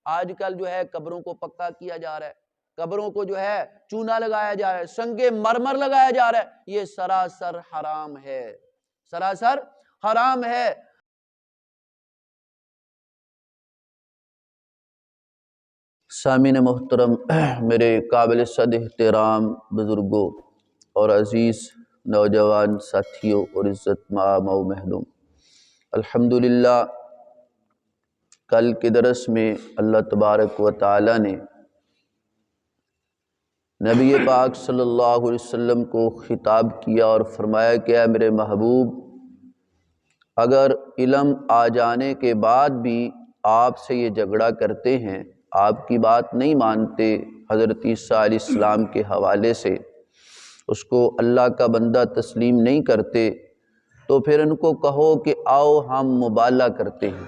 آج کل جو ہے قبروں کو پکا کیا جا رہا ہے، قبروں کو جو ہے چونا لگایا جا رہا ہے، سنگ مرمر لگایا جا رہا ہے، یہ سراسر حرام ہے، سراسر حرام ہے۔ سامعین محترم، میرے قابل صد احترام بزرگوں اور عزیز نوجوان ساتھیوں اور عزت مآب و محترم، الحمدللہ کل کے درس میں اللہ تبارک و تعالی نے نبی پاک صلی اللہ علیہ وسلم کو خطاب کیا اور فرمایا کہ اے میرے محبوب، اگر علم آ جانے کے بعد بھی آپ سے یہ جھگڑا کرتے ہیں، آپ کی بات نہیں مانتے، حضرت عیسیٰ علیہ السلام کے حوالے سے اس کو اللہ کا بندہ تسلیم نہیں کرتے، تو پھر ان کو کہو کہ آؤ ہم مبالغہ کرتے ہیں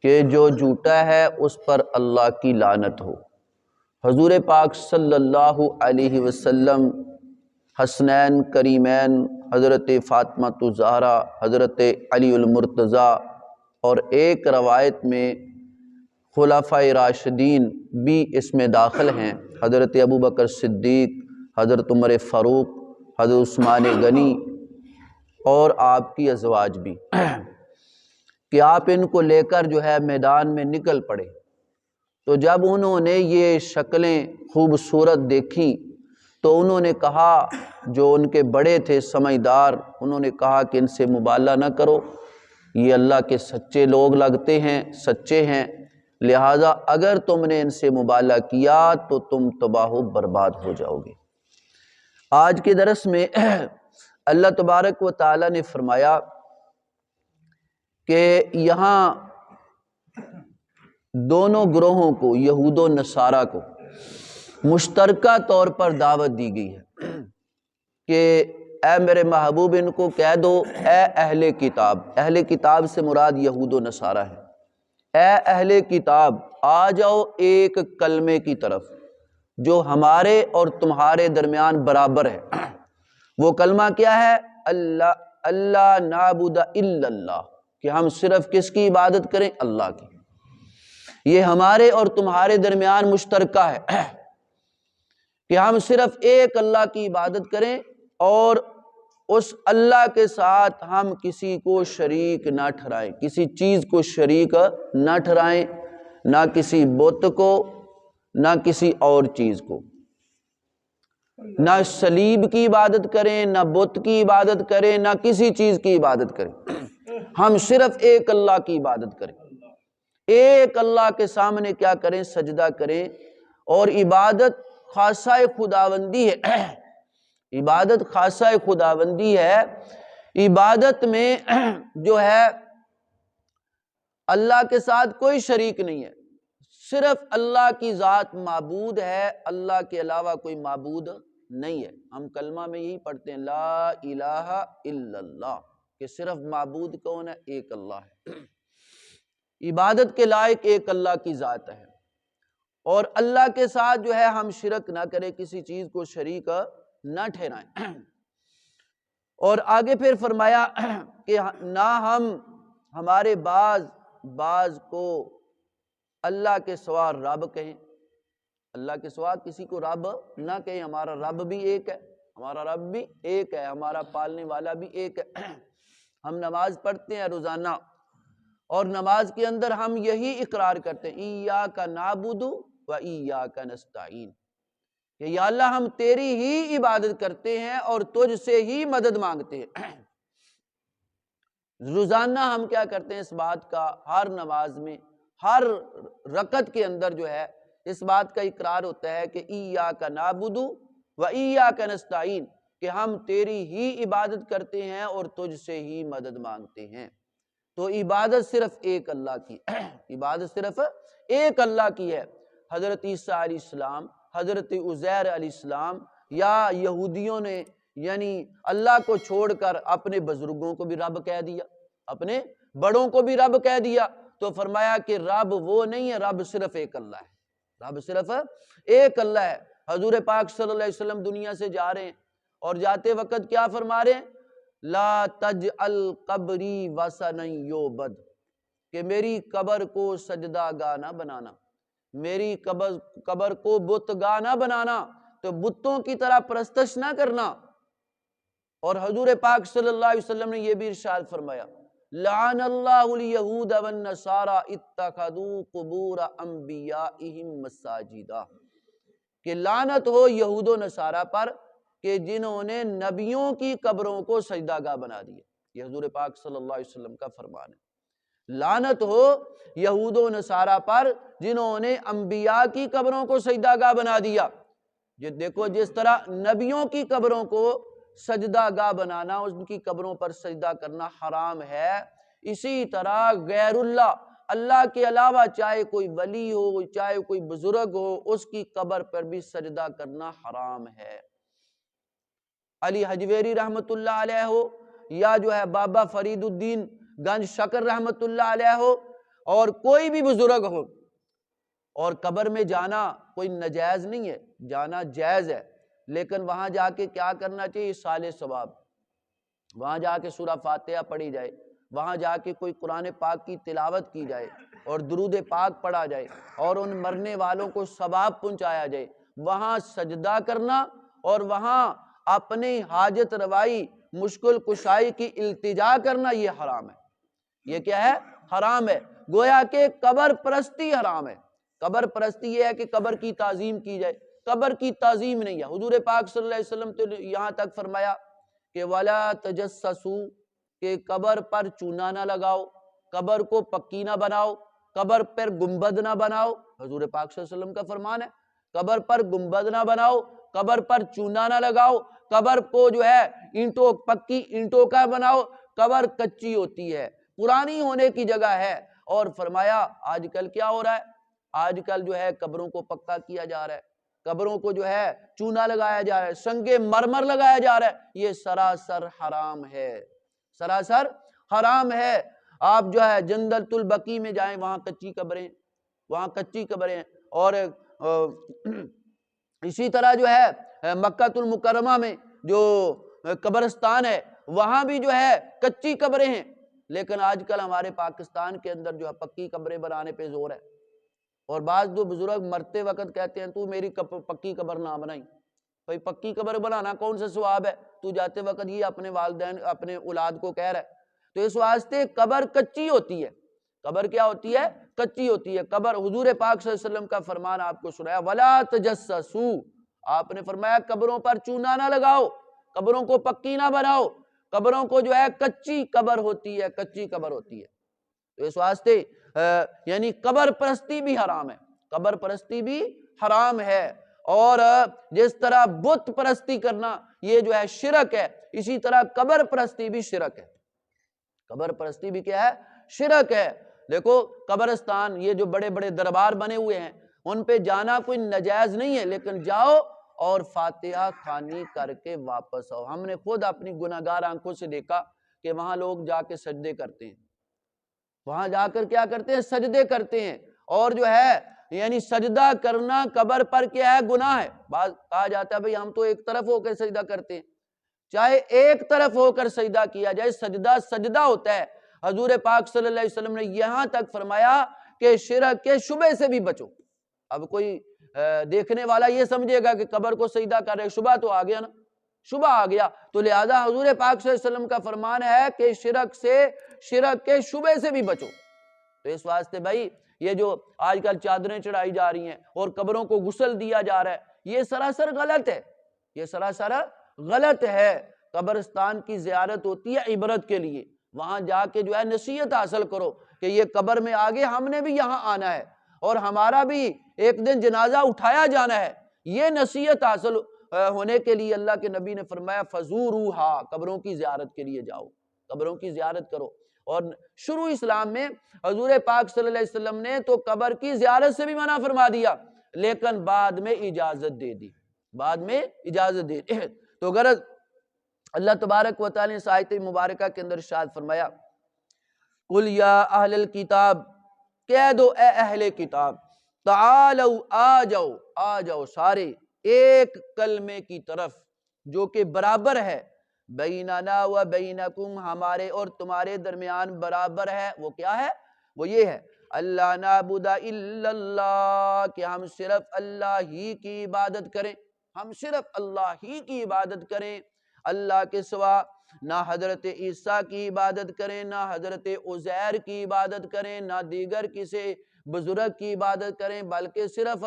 کہ جو جھوٹا ہے اس پر اللہ کی لعنت ہو۔ حضور پاک صلی اللہ علیہ وسلم حسنین کریمین، حضرت فاطمہ الزہرا، حضرت علی المرتضیٰ، اور ایک روایت میں خلفائے راشدین بھی اس میں داخل ہیں، حضرت ابوبکر صدیق، حضرت عمر فاروق، حضرت عثمان غنی اور آپ کی ازواج بھی، کہ آپ ان کو لے کر جو ہے میدان میں نکل پڑے۔ تو جب انہوں نے یہ شکلیں خوبصورت دیکھیں تو انہوں نے کہا، جو ان کے بڑے تھے سمجھدار، انہوں نے کہا کہ ان سے مبالغہ نہ کرو، یہ اللہ کے سچے لوگ لگتے ہیں، سچے ہیں، لہٰذا اگر تم نے ان سے مبالغہ کیا تو تم تباہ و برباد ہو جاؤ گے۔ آج کے درس میں اللہ تبارک و تعالی نے فرمایا کہ یہاں دونوں گروہوں کو، یہود و نصارہ کو، مشترکہ طور پر دعوت دی گئی ہے کہ اے میرے محبوب ان کو کہہ دو، اے اہل کتاب، اہل کتاب سے مراد یہود و نصارہ ہے، اے اہل کتاب آ جاؤ ایک کلمے کی طرف جو ہمارے اور تمہارے درمیان برابر ہے۔ وہ کلمہ کیا ہے؟ اللہ نعبد الا اللہ، کہ ہم صرف کس کی عبادت کریں؟ اللہ کی۔ یہ ہمارے اور تمہارے درمیان مشترکہ ہے کہ ہم صرف ایک اللہ کی عبادت کریں اور اس اللہ کے ساتھ ہم کسی کو شریک نہ ٹھہرائیں، کسی چیز کو شریک نہ ٹھہرائیں، نہ کسی بت کو، نہ کسی اور چیز کو، نہ صلیب کی عبادت کریں، نہ بت کی عبادت کریں، نہ کسی چیز کی عبادت کریں، ہم صرف ایک اللہ کی عبادت کریں، ایک اللہ کے سامنے کیا کریں؟ سجدہ کریں۔ اور عبادت خاصہ خداوندی ہے، عبادت خاصہ خداوندی ہے، عبادت میں جو ہے اللہ کے ساتھ کوئی شریک نہیں ہے، صرف اللہ کی ذات معبود ہے، اللہ کے علاوہ کوئی معبود نہیں ہے۔ ہم کلمہ میں یہی پڑھتے ہیں، لا الہ الا اللہ، کہ صرف معبود کون ہے؟ ایک اللہ ہے، عبادت کے لائق ایک اللہ کی ذات ہے، اور اللہ کے ساتھ جو ہے ہم شرک نہ کریں، کسی چیز کو شریک نہ ٹھہرائیں۔ اور آگے پھر فرمایا کہ نہ ہم ہمارے بعض کو اللہ کے سوا رب کہیں، اللہ کے سوا کسی کو رب نہ کہیں، ہمارا رب بھی ایک ہے، ہمارا رب بھی ایک ہے، ہمارا پالنے والا بھی ایک ہے۔ ہم نماز پڑھتے ہیں روزانہ، اور نماز کے اندر ہم یہی اقرار کرتے ہیں، ایاک نعبد و ایاک نستعین، کہ یا اللہ ہم تیری ہی عبادت کرتے ہیں اور تجھ سے ہی مدد مانگتے ہیں۔ روزانہ ہم کیا کرتے ہیں؟ اس بات کا ہر نماز میں، ہر رکعت کے اندر جو ہے اس بات کا اقرار ہوتا ہے کہ ایاک نعبد و ایاک نستعین، کہ ہم تیری ہی عبادت کرتے ہیں اور تجھ سے ہی مدد مانگتے ہیں۔ تو عبادت صرف ایک اللہ کی، عبادت صرف ایک اللہ کی ہے۔ حضرت عیسیٰ علیہ السلام، حضرت عزیر علیہ السلام، یا یہودیوں نے یعنی اللہ کو چھوڑ کر اپنے بزرگوں کو بھی رب کہہ دیا، اپنے بڑوں کو بھی رب کہہ دیا، تو فرمایا کہ رب وہ نہیں ہے، رب صرف ایک اللہ ہے، رب صرف ایک اللہ ہے۔ حضور پاک صلی اللہ علیہ وسلم دنیا سے جا رہے ہیں، اور جاتے وقت کیا فرما رہے ہیں؟ لا تجعل قبری وثنا یعبد، کہ میری قبر کو سجدہ گاہ نہ بنانا، میری قبر کو بت گاہ نہ بنانا، تو بتوں کی طرح پرستش نہ کرنا۔ اور حضور پاک صلی اللہ علیہ وسلم نے یہ بھی ارشاد فرمایا، لعن اللہ الیہود والنصارى اتخذوا قبور انبیائہم مساجدا، کہ لعنت ہو یہود و نصارہ پر کہ جنہوں نے نبیوں کی قبروں کو سجدہ گاہ بنا دیا۔ یہ حضور پاک صلی اللہ علیہ وسلم کا فرمان ہے، لعنت ہو یہود و نصارہ پر جنہوں نے انبیاء کی قبروں کو سجدہ گاہ بنا دیا۔ یہ دیکھو، جس طرح نبیوں کی قبروں کو سجدہ گاہ بنانا، ان کی قبروں پر سجدہ کرنا حرام ہے، اسی طرح غیر اللہ کے علاوہ چاہے کوئی ولی ہو، چاہے کوئی بزرگ ہو، اس کی قبر پر بھی سجدہ کرنا حرام ہے۔ علی حجویری رحمت اللہ علیہ ہو، یا جو ہے بابا فرید الدین گنج شکر رحمت اللہ علیہ ہو، اور کوئی بھی بزرگ ہو، اور قبر میں جانا کوئی ناجائز نہیں ہے، جانا جائز ہے، لیکن وہاں جا کے کیا کرنا چاہیے؟ صالح ثواب، وہاں جا کے سورہ فاتحہ پڑھی جائے، وہاں جا کے کوئی قرآن پاک کی تلاوت کی جائے اور درود پاک پڑھا جائے اور ان مرنے والوں کو ثواب پہنچایا جائے۔ وہاں سجدہ کرنا اور وہاں اپنی حاجت روائی، مشکل کشائی کی التجا کرنا، یہ حرام ہے۔ یہ کیا ہے؟ حرام ہے۔ گویا کہ قبر پرستی حرام ہے۔ قبر پرستی یہ ہے کہ قبر کی تعظیم کی جائے، قبر کی تعظیم نہیں ہے۔ حضور پاک صلی اللہ علیہ وسلم تو یہاں تک فرمایا کہ وَلَا تَجَسَّسُوا، کہ قبر پر چونا نہ لگاؤ، قبر کو پکی نہ بناؤ، قبر پر گنبد نہ بناؤ۔ حضور پاک صلی اللہ علیہ وسلم کا فرمان ہے، قبر پر گنبد نہ بناؤ، قبر پر چونا نہ لگاؤ، قبر کو جو ہے اینٹوں، پکی اینٹوں کا بناؤ، قبر کچی ہوتی ہے، پرانی ہونے کی جگہ ہے۔ اور فرمایا آج کل کیا ہو رہا ہے؟ آج کل جو ہے قبروں کو پکا کیا جا رہا ہے، قبروں کو جو ہے چونا لگایا جا رہا ہے، سنگ مرمر لگایا جا رہا ہے۔ یہ سراسر حرام ہے، سراسر حرام ہے۔ آپ جو ہے جنت البقیع میں جائیں، وہاں کچی قبریں، وہاں کچی قبریں، اور اسی طرح جو ہے مکہ المکرمہ میں جو قبرستان ہے، وہاں بھی جو ہے کچی قبریں ہیں۔ لیکن آج کل ہمارے پاکستان کے اندر جو ہے پکی قبریں بنانے پہ زور ہے، اور بعض جو بزرگ مرتے وقت کہتے ہیں تو میری پکی قبر نہ بنائی۔ بھئی پکی قبر بنانا کون سا ثواب ہے؟ تو جاتے وقت یہ اپنے والدین، اپنے اولاد کو کہہ رہا ہے۔ تو اس واسطے قبر کچی ہوتی ہے، قبر کیا ہوتی ہے؟ کچی ہوتی ہے قبر۔ حضور پاک صلی اللہ علیہ وسلم کا فرمان آپ کو سنایا، وَلَا تَجَسَّسُوا، آپ نے فرمایا قبروں پر چونا نہ لگاؤ، قبروں کو پکی نہ بناؤ، قبروں کو جو ہے کچی قبر ہوتی ہے، کچی قبر ہوتی ہے۔ تو اس واسطے یعنی قبر پرستی بھی حرام ہے، قبر پرستی بھی حرام ہے۔ اور جس طرح بت پرستی کرنا یہ جو ہے شرک ہے، اسی طرح قبر پرستی بھی شرک ہے۔ قبر پرستی بھی کیا ہے؟ شرک ہے۔ دیکھو قبرستان، یہ جو بڑے بڑے دربار بنے ہوئے ہیں، ان پہ جانا کوئی ناجائز نہیں ہے، لیکن جاؤ اور فاتحہ خوانی کر کے واپس آؤ۔ ہم نے خود اپنی گناہگار آنکھوں سے دیکھا کہ وہاں لوگ جا کے سجدے کرتے ہیں، وہاں جا کر کیا کرتے ہیں؟ سجدے کرتے ہیں۔ اور جو ہے یعنی سجدہ کرنا قبر پر کیا ہے؟ گناہ ہے۔ بعض کہا جاتا ہے بھئی ہم تو ایک طرف ہو کر سجدہ کرتے ہیں، چاہے ایک طرف ہو کر سجدہ کیا جائے، سجدہ سجدہ ہوتا ہے۔ حضور پاک صلی اللہ علیہ وسلم نے یہاں تک فرمایا کہ شرک کے شبہ سے بھی بچو۔ اب کوئی دیکھنے والا یہ سمجھے گا کہ قبر کو سجدہ کر رہے، شبہ تو آ گیا نا، شبہ آ گیا۔ تو لہذا حضور پاک صلی اللہ علیہ وسلم کا فرمان ہے کہ شرک کے شبہ سے بھی بچو۔ تو اس واسطے بھائی یہ جو آج کل چادریں چڑھائی جا رہی ہیں اور قبروں کو غسل دیا جا رہا ہے، یہ سراسر غلط ہے، یہ سراسر غلط ہے۔ قبرستان کی زیارت ہوتی ہے عبرت کے لیے، وہاں جا کے جو ہے نصیحت حاصل کرو کہ یہ قبر میں آگے ہم نے بھی یہاں آنا ہے اور ہمارا بھی ایک دن جنازہ اٹھایا جانا ہے۔ یہ نصیحت حاصل ہونے کے لیے اللہ کے نبی نے فرمایا فزوروہا، قبروں کی زیارت کے لیے جاؤ، قبروں کی زیارت کرو۔ اور شروع اسلام میں حضور پاک صلی اللہ علیہ وسلم نے تو قبر کی زیارت سے بھی منع فرما دیا، لیکن بعد میں اجازت دے دی، بعد میں اجازت دے دی۔ تو غرض اللہ تبارک و تعالی نے اس آیت مبارکہ کے اندر ارشاد فرمایا قُلْ یا اہل الکتاب، کہہ دو اے اہل کتاب، تعالوا آ جاؤ سارے ایک کلمے کی طرف جو کہ برابر ہے، بیننا و بینکم، ہمارے اور تمہارے درمیان برابر ہے۔ وہ کیا ہے؟ وہ یہ ہے اللہ نعبد الا اللہ، کہ ہم صرف اللہ ہی کی عبادت کریں، ہم صرف اللہ ہی کی عبادت کریں، اللہ کے سوا نہ حضرت عیسیٰ کی عبادت کریں، نہ حضرت عزیر کی عبادت کریں، نہ دیگر کسی بزرگ کی عبادت کریں، بلکہ صرف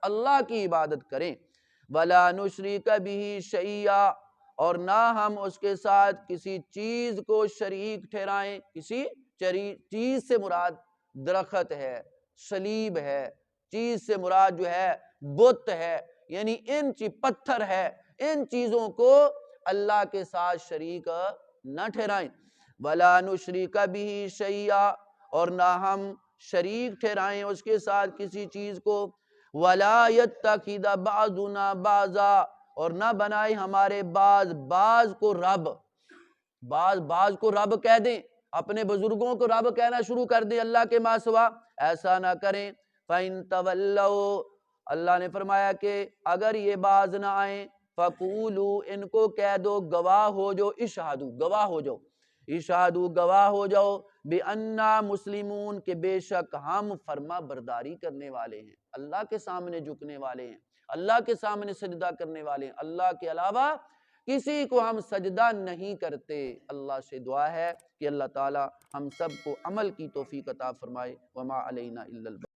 اللہ کی عبادت کریں۔ وَلَا نُشْرِكَ بِهِ شَيْئًا، اور نہ ہم اس کے ساتھ کسی چیز کو شریک ٹھہرائیں۔ کسی چیز سے مراد درخت ہے، صلیب ہے، چیز سے مراد جو ہے بت ہے، یعنی پتھر ہے، ان چیزوں کو اللہ کے ساتھ شریک نہ ٹھہرائیں۔ وَلَا نُشْرِكَ بِهِ شَيْئًا، اور نہ ہم شریک ٹھہرائیں اس کے ساتھ کسی چیز کو۔ وَلَا يَتَّخِذَ بَعْضُنَا بَعْضًا، اور نہ بنائے ہمارے بعض کو رب، بعض کو رب کہہ دیں، اپنے بزرگوں کو رب کہنا شروع کر دیں اللہ کے ماں سوا، ایسا نہ کریں۔ فَإِن تَوَلَّوْا، اللہ نے فرمایا کہ اگر یہ باز نہ آئیں، فَقُولُوا، ان کو کہہ دو، گواہ ہو جو، اشہدوا، گواہ ہو جاؤ، اشہدوا، گواہ ہو جاؤ، بِأَنَّا مُسْلِمُونَ، کہ بے شک ہم فرما برداری کرنے والے ہیں، اللہ کے سامنے جھکنے والے ہیں، اللہ کے سامنے سجدہ کرنے والے ہیں، اللہ کے علاوہ کسی کو ہم سجدہ نہیں کرتے۔ اللہ سے دعا ہے کہ اللہ تعالی ہم سب کو عمل کی توفیق عطا فرمائے۔ وما علینا الا البلاغ۔